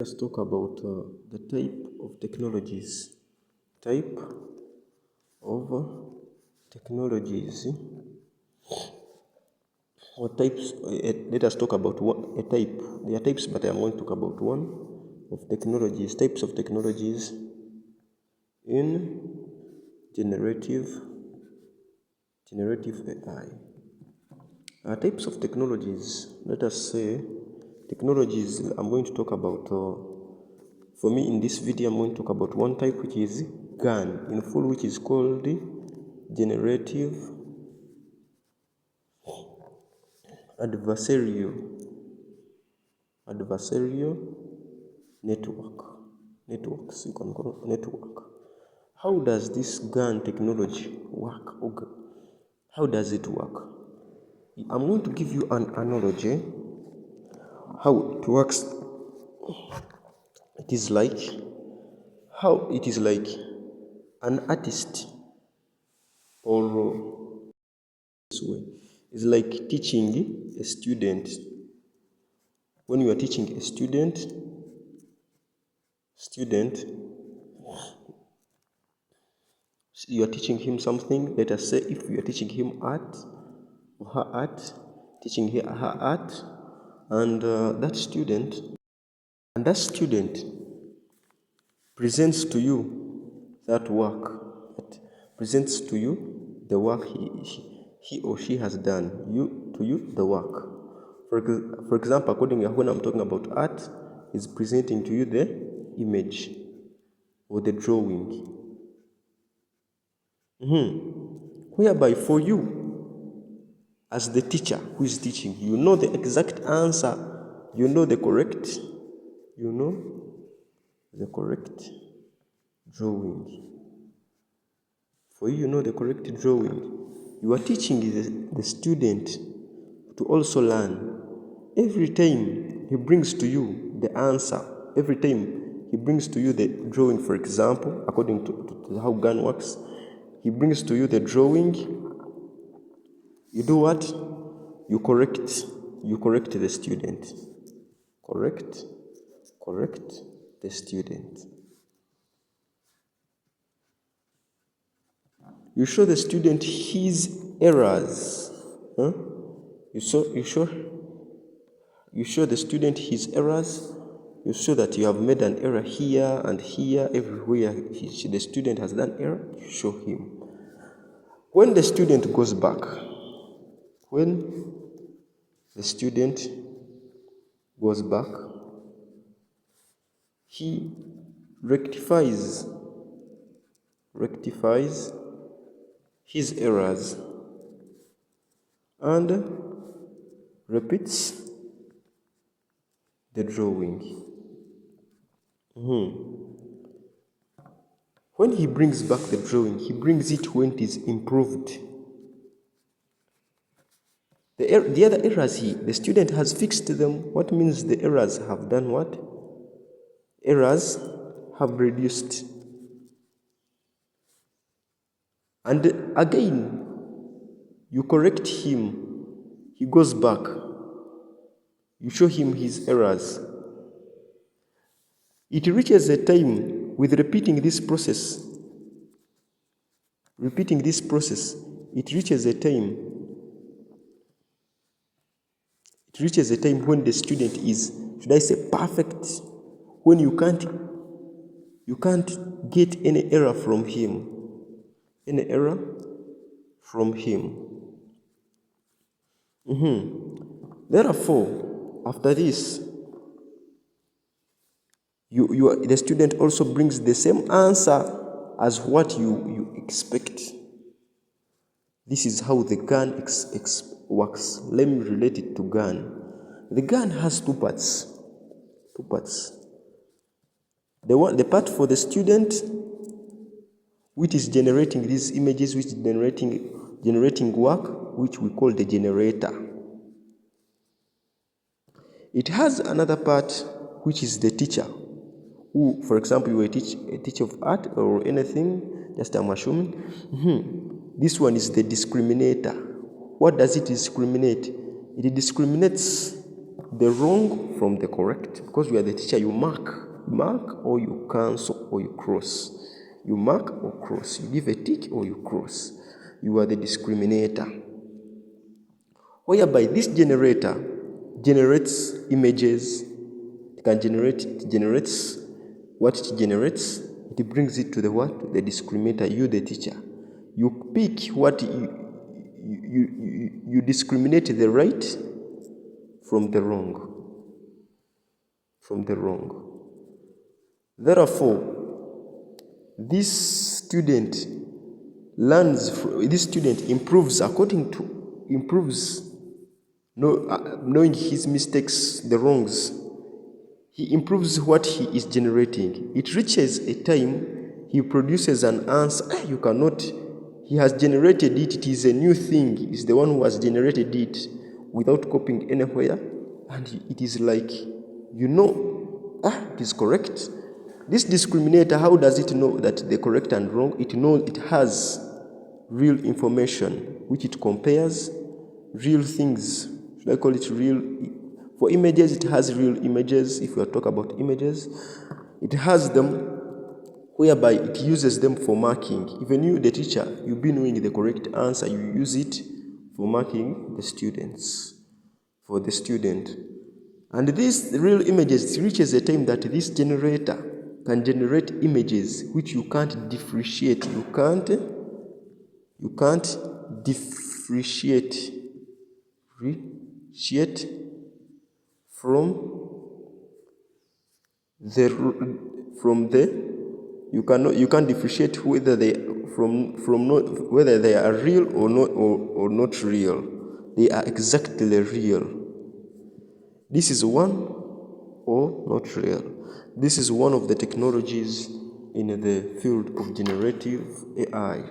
Let's talk about the type of technologies. Type of technologies. What types? Let us talk about a type. There are types, but I'm going to talk about one of technologies. Types of technologies in generative AI. Types of technologies. Let us say technologies. I'm going to talk about. For me, in this video, I'm going to talk about one type, which is GAN in full, which is called generative adversarial networks. You can call it network. How does this GAN technology work? How does it work? I'm going to give you an analogy how it works. It is like an artist, or this way. It's like teaching a student. When you are teaching a student, you are teaching him something. Let us say if you are teaching him art or her art, teaching her art, and that student presents to you that work, presents to you the work he or she has done, to you the work. For example, according to when I'm talking about art, is presenting to you the image or the drawing. Whereby for you, as the teacher who is teaching, you know the exact answer, you know the correct drawing. For you, you know the correct drawing. You are teaching the student to also learn. Every time he brings to you the answer, every time he brings to you the drawing, for example, according to how GAN works, he brings to you the drawing, you do what? You correct the student. Correct the student. You show the student his errors. You show the student his errors. You show that you have made an error here and here, everywhere the student has done error, you show him. When the student goes back, he rectifies his errors and repeats the drawing. When he brings back the drawing, he brings it when it is improved. The other errors the student has fixed them. What means the errors have done what? Errors have reduced. And again, you correct him. He goes back. You show him his errors. It reaches a time with repeating this process. It reaches a time when the student is, should I say, perfect, when you can't get any error from him. Therefore, after this, the student also brings the same answer as what you expect. This is how the GAN works. Let me relate it to GAN. The GAN has two parts. The part for the student, which is generating these images, which is generating work, which we call the generator. It has another part, which is the teacher, who, for example, you are a teacher of art or anything, just I'm assuming. This one is the discriminator. What does it discriminate? It discriminates the wrong from the correct. Because you are the teacher, you mark or you cancel or you cross. You mark or cross. You give a tick or you cross. You are the discriminator. Whereby this generator generates images. It generates what it generates. It brings it to the what? The discriminator, you the teacher. You pick what you discriminate the right from the wrong. Therefore, this student improves knowing his mistakes, the wrongs. He improves what he is generating. It reaches a time he produces an answer. He has generated it. It is a new thing. He's the one who has generated it without copying anywhere. And it is like, it is correct. This discriminator, how does it know that the correct and wrong? It knows it has real information, which it compares real things. Should I call it real? For images, it has real images. If we are talking about images, it has them whereby it uses them for marking. Even you, the teacher, you've been knowing the correct answer, you use it for marking the students, for the student. And these real images reaches a time that this generator can generate images which you can't differentiate. You can't differentiate you can't differentiate whether whether they are real or not real. They are exactly real. This is one or not real. This is one of the technologies in the field of generative AI.